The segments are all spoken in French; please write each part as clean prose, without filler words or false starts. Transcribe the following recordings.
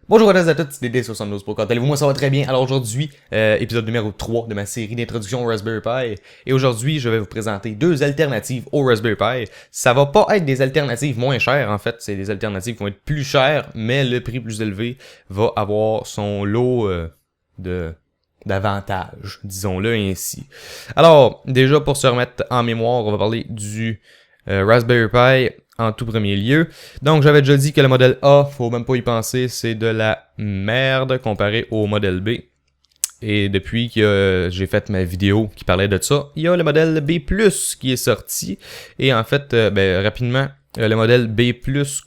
Bonjour à tous et à toutes, c'est DD72 pour quand allez-vous? Moi ça va très bien. Alors aujourd'hui, épisode numéro 3 de ma série d'introduction au Raspberry Pi. Et aujourd'hui, je vais vous présenter deux alternatives au Raspberry Pi. Ça va pas être des alternatives moins chères en fait, c'est des alternatives qui vont être plus chères, mais le prix plus élevé va avoir son lot d'avantages, disons-le ainsi. Alors, déjà pour se remettre en mémoire, on va parler du Raspberry Pi en tout premier lieu. Donc, j'avais déjà dit que le modèle A, faut même pas y penser, c'est de la merde comparé au modèle B. Et depuis que j'ai fait ma vidéo qui parlait de ça, il y a le modèle B+, qui est sorti. Et en fait, rapidement, le modèle B+,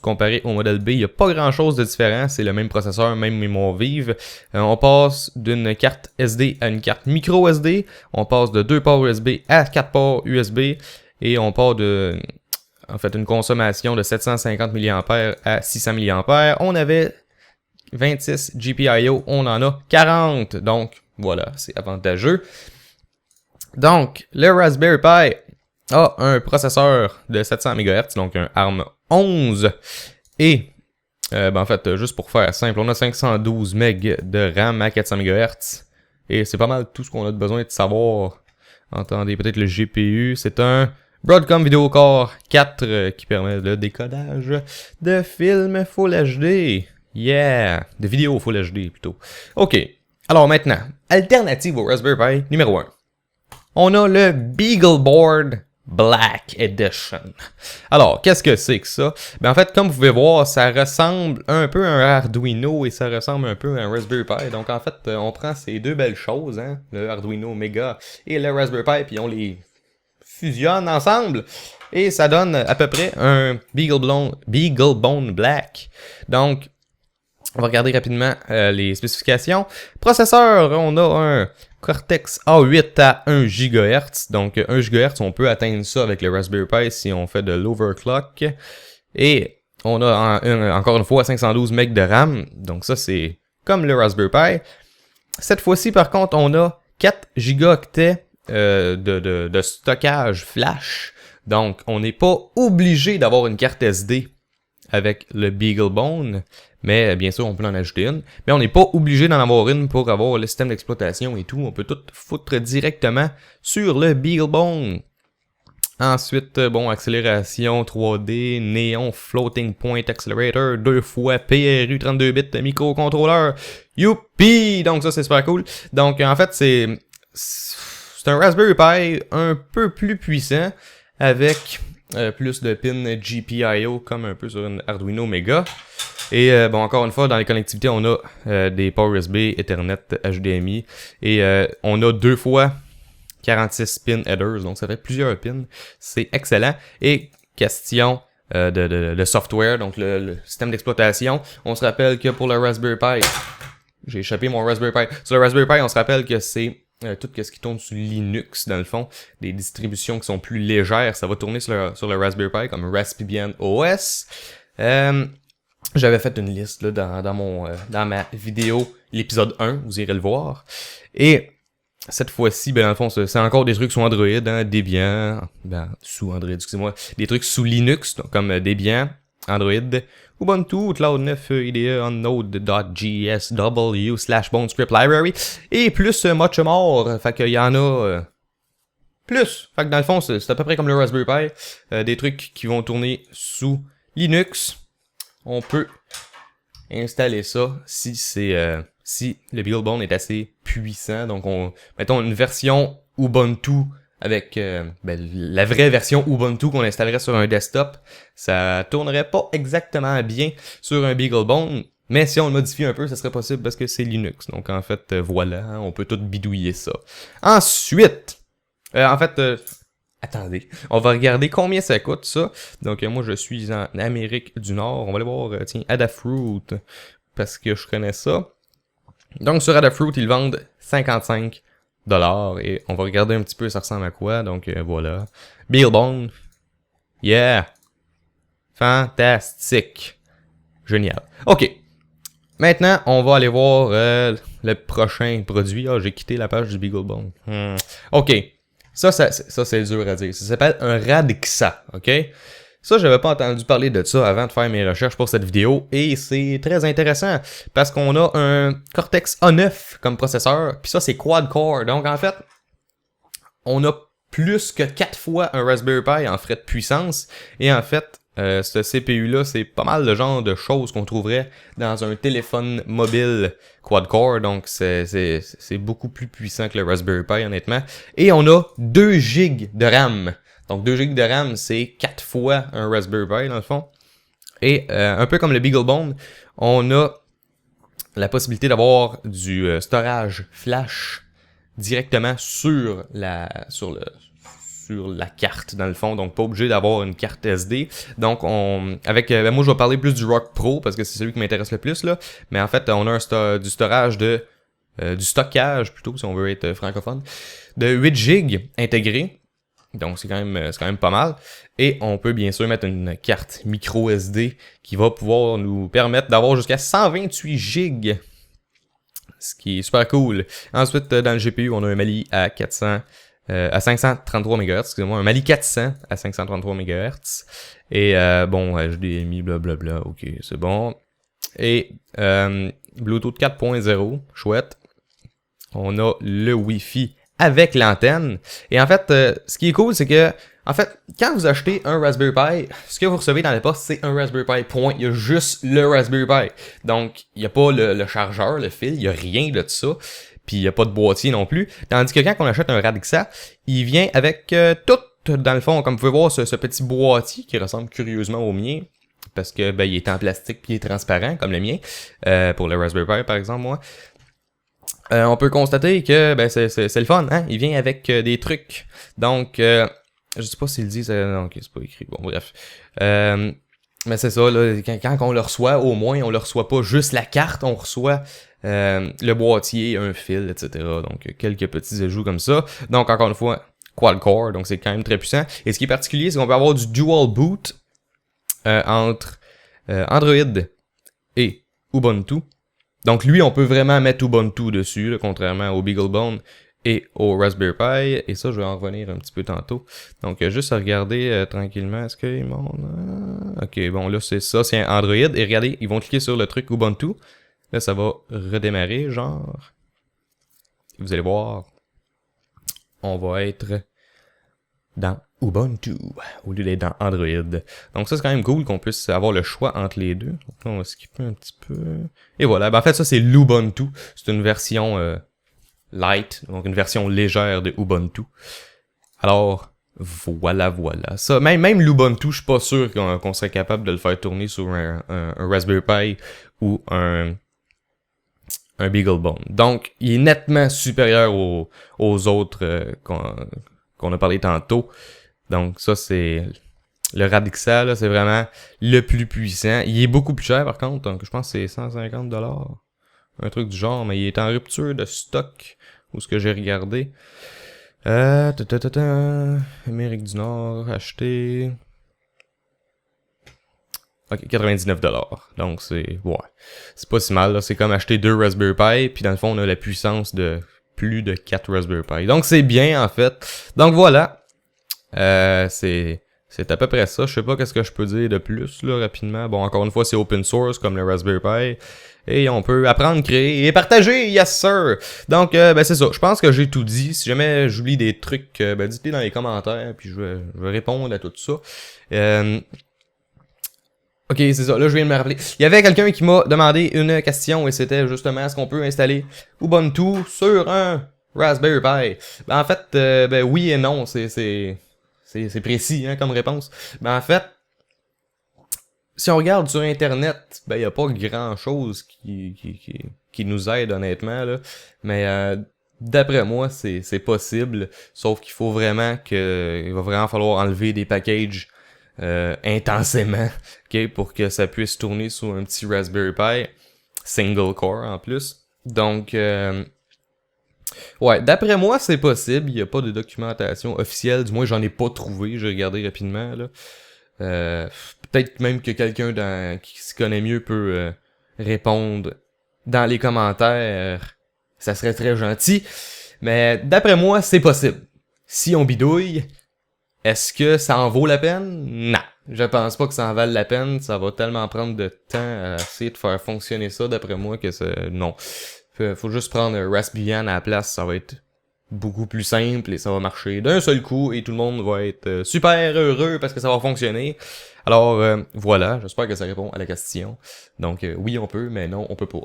comparé au modèle B, il n'y a pas grand-chose de différent. C'est le même processeur, même mémoire vive. On passe d'une carte SD à une carte micro SD. On passe de 2 ports USB à 4 ports USB. Et on part de... En fait, une consommation de 750 mAh à 600 mAh. On avait 26 GPIO, on en a 40. Donc, voilà, c'est avantageux. Donc, le Raspberry Pi a un processeur de 700 MHz, donc un ARM 11. Et, en fait, juste pour faire simple, on a 512 MB de RAM à 400 MHz. Et c'est pas mal tout ce qu'on a besoin de savoir. Entendez peut-être le GPU, c'est un... Broadcom Video Core 4 qui permet le décodage de films Full HD. Yeah! De vidéos Full HD plutôt. Ok. Alors maintenant, alternative au Raspberry Pi numéro 1. On a le BeagleBoard Black Edition. Alors, qu'est-ce que c'est que ça? En fait, comme vous pouvez voir, ça ressemble un peu à un Arduino et ça ressemble un peu à un Raspberry Pi. Donc en fait, on prend ces deux belles choses, hein, le Arduino Mega et le Raspberry Pi, puis on les fusionnent ensemble et ça donne à peu près un BeagleBone Black. Donc, on va regarder rapidement les spécifications. Processeur, on a un Cortex A8 à 1 GHz. Donc, 1 GHz, on peut atteindre ça avec le Raspberry Pi si on fait de l'overclock. Et on a encore une fois 512 MB de RAM. Donc ça, c'est comme le Raspberry Pi. Cette fois-ci, par contre, on a 4 gigaoctets de stockage flash. Donc, on n'est pas obligé d'avoir une carte SD avec le BeagleBone, mais bien sûr, on peut en ajouter une. Mais on n'est pas obligé d'en avoir une pour avoir le système d'exploitation et tout. On peut tout foutre directement sur le BeagleBone. Ensuite, accélération 3D, Neon Floating Point Accelerator, 2 fois PRU 32 bits microcontrôleur. Youpi! Donc ça, c'est super cool. Donc, en fait, c'est un Raspberry Pi un peu plus puissant avec plus de pins GPIO comme un peu sur une Arduino Mega. Et encore une fois, dans les connectivités, on a des ports USB, Ethernet, HDMI et on a 2 fois 46 pin headers, donc ça fait plusieurs pins. C'est excellent. Et question de software, donc le système d'exploitation, on se rappelle que pour le Raspberry Pi, j'ai échappé mon Raspberry Pi. Sur le Raspberry Pi, on se rappelle que c'est tout ce qui tourne sur Linux, dans le fond, des distributions qui sont plus légères, ça va tourner sur le Raspberry Pi, comme Raspbian OS. J'avais fait une liste là, dans ma vidéo, l'épisode 1, vous irez le voir. Et cette fois-ci, dans le fond, c'est encore des trucs sous Android, hein, Debian, sous Android, excusez-moi, des trucs sous Linux, donc, comme Debian, Android, Ubuntu, Cloud 9, IDE, Node.js, W/BoneScript Library, et plus much more, fait qu'il y en a plus. Fait que dans le fond, c'est à peu près comme le Raspberry Pi, des trucs qui vont tourner sous Linux. On peut installer ça si si le BeagleBone est assez puissant. Donc, mettons une version Ubuntu avec la vraie version Ubuntu qu'on installerait sur un desktop. Ça tournerait pas exactement bien sur un BeagleBone, mais si on le modifie un peu, ça serait possible parce que c'est Linux. Donc, en fait, voilà, hein, on peut tout bidouiller ça. Ensuite, attendez, on va regarder combien ça coûte ça. Donc moi je suis en Amérique du Nord, on va aller voir, Adafruit, parce que je connais ça. Donc sur Adafruit, ils vendent 55$ et on va regarder un petit peu ça ressemble à quoi. Donc voilà, BeagleBone, yeah, fantastique, génial. Ok, maintenant on va aller voir le prochain produit. Ah, j'ai quitté la page du BeagleBone. Ok. Ça c'est dur à dire. Ça s'appelle un Radxa, ok? Ça, j'avais pas entendu parler de ça avant de faire mes recherches pour cette vidéo, et c'est très intéressant, parce qu'on a un Cortex A9 comme processeur, puis ça, c'est quad-core. Donc, en fait, on a plus que 4 fois un Raspberry Pi en frais de puissance, et en fait, ce CPU-là, c'est pas mal le genre de choses qu'on trouverait dans un téléphone mobile quad-core, donc c'est beaucoup plus puissant que le Raspberry Pi, honnêtement. Et on a 2 GB de RAM. Donc 2 GB de RAM, c'est 4 fois un Raspberry Pi, dans le fond. Et un peu comme le BeagleBone, on a la possibilité d'avoir du storage flash directement sur la carte, dans le fond, donc pas obligé d'avoir une carte SD. Donc, moi, je vais parler plus du Rock Pro, parce que c'est celui qui m'intéresse le plus, là. Mais en fait, on a du storage du stockage, plutôt, si on veut être francophone, de 8 GB intégré. Donc, c'est quand même pas mal. Et on peut bien sûr mettre une carte micro SD qui va pouvoir nous permettre d'avoir jusqu'à 128 GB. Ce qui est super cool. Ensuite, dans le GPU, on a un Mali à 533 MHz, excusez-moi, un Mali 400 à 533 MHz. Et HDMI, blablabla, ok, c'est bon. Et Bluetooth 4.0, chouette. On a le Wi-Fi avec l'antenne. Et en fait, ce qui est cool, c'est que, en fait, quand vous achetez un Raspberry Pi, ce que vous recevez dans la poste, c'est un Raspberry Pi, point. Il y a juste le Raspberry Pi. Donc, il n'y a pas le chargeur, le fil, il n'y a rien de ça. Puis il n'y a pas de boîtier non plus. Tandis que quand on achète un Radixa, il vient avec tout, dans le fond, comme vous pouvez voir, ce petit boîtier qui ressemble curieusement au mien. Parce que il est en plastique puis il est transparent, comme le mien. Pour le Raspberry Pi, par exemple, moi. On peut constater que c'est le fun, hein? Il vient avec des trucs. Donc, je sais pas s'il dit, non, ok, c'est pas écrit. Bon, bref. Mais c'est ça, là, quand on le reçoit, au moins, on le reçoit pas juste la carte, on reçoit le boîtier, un fil, etc. Donc, quelques petits ajouts comme ça. Donc, encore une fois, quad-core, donc c'est quand même très puissant. Et ce qui est particulier, c'est qu'on peut avoir du dual boot entre Android et Ubuntu. Donc, lui, on peut vraiment mettre Ubuntu dessus, là, contrairement au BeagleBone et au Raspberry Pi. Et ça, je vais en revenir un petit peu tantôt. Donc, juste à regarder tranquillement. Est-ce qu'il monte? Ok, bon, là, c'est ça, c'est Android. Et regardez, ils vont cliquer sur le truc Ubuntu. Là, ça va redémarrer, genre. Vous allez voir, on va être dans Ubuntu au lieu d'être dans Android. Donc ça, c'est quand même cool qu'on puisse avoir le choix entre les deux. Donc là, on va skipper un petit peu. Et voilà, en fait, ça, c'est l'Ubuntu. C'est une version light, donc une version légère de Ubuntu. Alors, voilà. Ça, même l'Ubuntu, je suis pas sûr qu'on serait capable de le faire tourner sur un Raspberry Pi ou un BeagleBone. Donc, il est nettement supérieur aux autres qu'on a parlé tantôt. Donc, ça, c'est le Radixa, là, c'est vraiment le plus puissant. Il est beaucoup plus cher, par contre. Donc, je pense que c'est 150$. Un truc du genre, mais il est en rupture de stock. Où ce que j'ai regardé. Amérique du Nord, acheté. Ok, 99$. Donc c'est pas si mal, là. C'est comme acheter 2 Raspberry Pi, puis dans le fond on a la puissance de plus de 4 Raspberry Pi. Donc c'est bien en fait. Donc voilà. C'est à peu près ça. Je sais pas qu'est-ce que je peux dire de plus là rapidement. Bon, encore une fois, c'est open source comme le Raspberry Pi. Et on peut apprendre, créer et partager, yes sir! Donc, c'est ça. Je pense que j'ai tout dit. Si jamais j'oublie des trucs, dites-les dans les commentaires, puis je vais répondre à tout ça. Ok, c'est ça. Là, je viens de me rappeler. Il y avait quelqu'un qui m'a demandé une question, et c'était justement, est-ce qu'on peut installer Ubuntu sur un Raspberry Pi? En fait, oui et non. C'est précis, hein, comme réponse. En fait, si on regarde sur Internet, il y a pas grand-chose qui nous aide, honnêtement, là. Mais d'après moi, c'est possible. Sauf qu'il faut vraiment il va vraiment falloir enlever des packages intensément, ok, pour que ça puisse tourner sur un petit Raspberry Pi. Single core, en plus. Donc, ouais, d'après moi, c'est possible. Il n'y a pas de documentation officielle. Du moins, j'en ai pas trouvé. J'ai regardé rapidement, là. Peut-être même que quelqu'un qui s'y connaît mieux peut répondre dans les commentaires. Ça serait très gentil. Mais d'après moi, c'est possible. Si on bidouille, est-ce que ça en vaut la peine? Non. Je pense pas que ça en vale la peine. Ça va tellement prendre de temps à essayer de faire fonctionner ça, d'après moi, que c'est... Non. Faut juste prendre un Raspbian à la place, ça va être beaucoup plus simple et ça va marcher d'un seul coup et tout le monde va être super heureux parce que ça va fonctionner. Alors voilà, j'espère que ça répond à la question. Donc oui on peut, mais non on peut pas.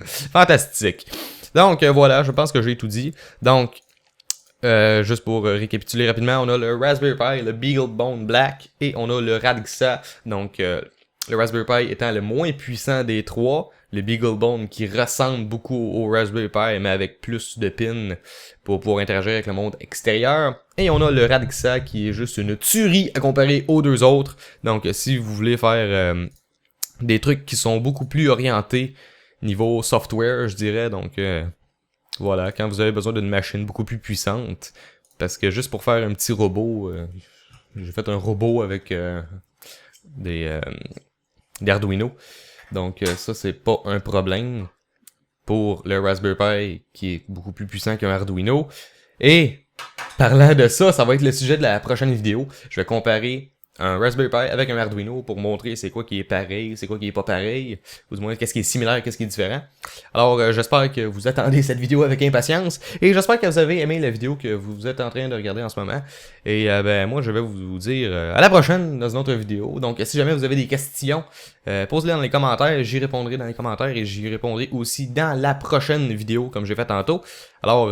Fantastique. Donc voilà, je pense que j'ai tout dit. Donc juste pour récapituler rapidement, on a le Raspberry Pi, le BeagleBone Black et on a le Radxa. Donc le Raspberry Pi étant le moins puissant des trois, le BeagleBone qui ressemble beaucoup au Raspberry Pi mais avec plus de pins pour pouvoir interagir avec le monde extérieur. Et on a le Radxa qui est juste une tuerie à comparer aux deux autres. Donc si vous voulez faire des trucs qui sont beaucoup plus orientés niveau software, je dirais, donc voilà, quand vous avez besoin d'une machine beaucoup plus puissante, parce que juste pour faire un petit robot, j'ai fait un robot avec des Arduino. Donc ça c'est pas un problème pour le Raspberry Pi qui est beaucoup plus puissant qu'un Arduino. Et parlant de ça, ça va être le sujet de la prochaine vidéo. Je vais comparer un Raspberry Pi avec un Arduino pour montrer c'est quoi qui est pareil, c'est quoi qui est pas pareil, ou du moins qu'est-ce qui est similaire, qu'est-ce qui est différent. Alors j'espère que vous attendez cette vidéo avec impatience, et j'espère que vous avez aimé la vidéo que vous êtes en train de regarder en ce moment. Et ben moi je vais vous dire à la prochaine dans une autre vidéo. Donc si jamais vous avez des questions, posez-les dans les commentaires, j'y répondrai dans les commentaires et j'y répondrai aussi dans la prochaine vidéo comme j'ai fait tantôt. Alors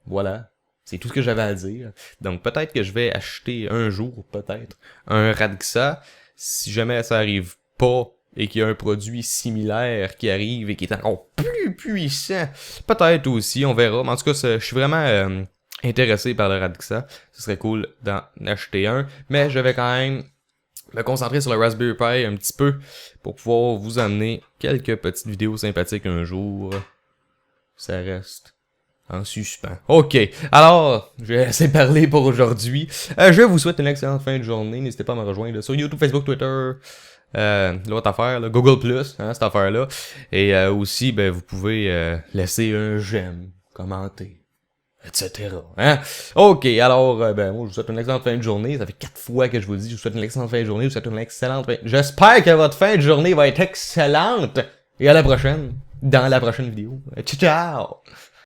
voilà. C'est tout ce que j'avais à dire. Donc peut-être que je vais acheter un jour, peut-être, un Radxa. Si jamais ça arrive pas et qu'il y a un produit similaire qui arrive et qui est encore plus puissant, peut-être aussi, on verra. Mais en tout cas, je suis vraiment intéressé par le Radxa. Ce serait cool d'en acheter un. Mais je vais quand même me concentrer sur le Raspberry Pi un petit peu pour pouvoir vous amener quelques petites vidéos sympathiques un jour. Ça reste en suspens. Ok, alors, je vais assez parler pour aujourd'hui. Je vous souhaite une excellente fin de journée. N'hésitez pas à me rejoindre sur YouTube, Facebook, Twitter, l'autre affaire, là, Google+, hein, cette affaire-là. Et aussi, ben, vous pouvez laisser un j'aime, commenter, etc. Hein? Ok, alors, ben, moi, je vous souhaite une excellente fin de journée. Ça fait 4 fois que je vous le dis, je vous souhaite une excellente fin de journée. Je vous souhaite une excellente fin... J'espère que votre fin de journée va être excellente. Et à la prochaine, dans la prochaine vidéo. Ciao!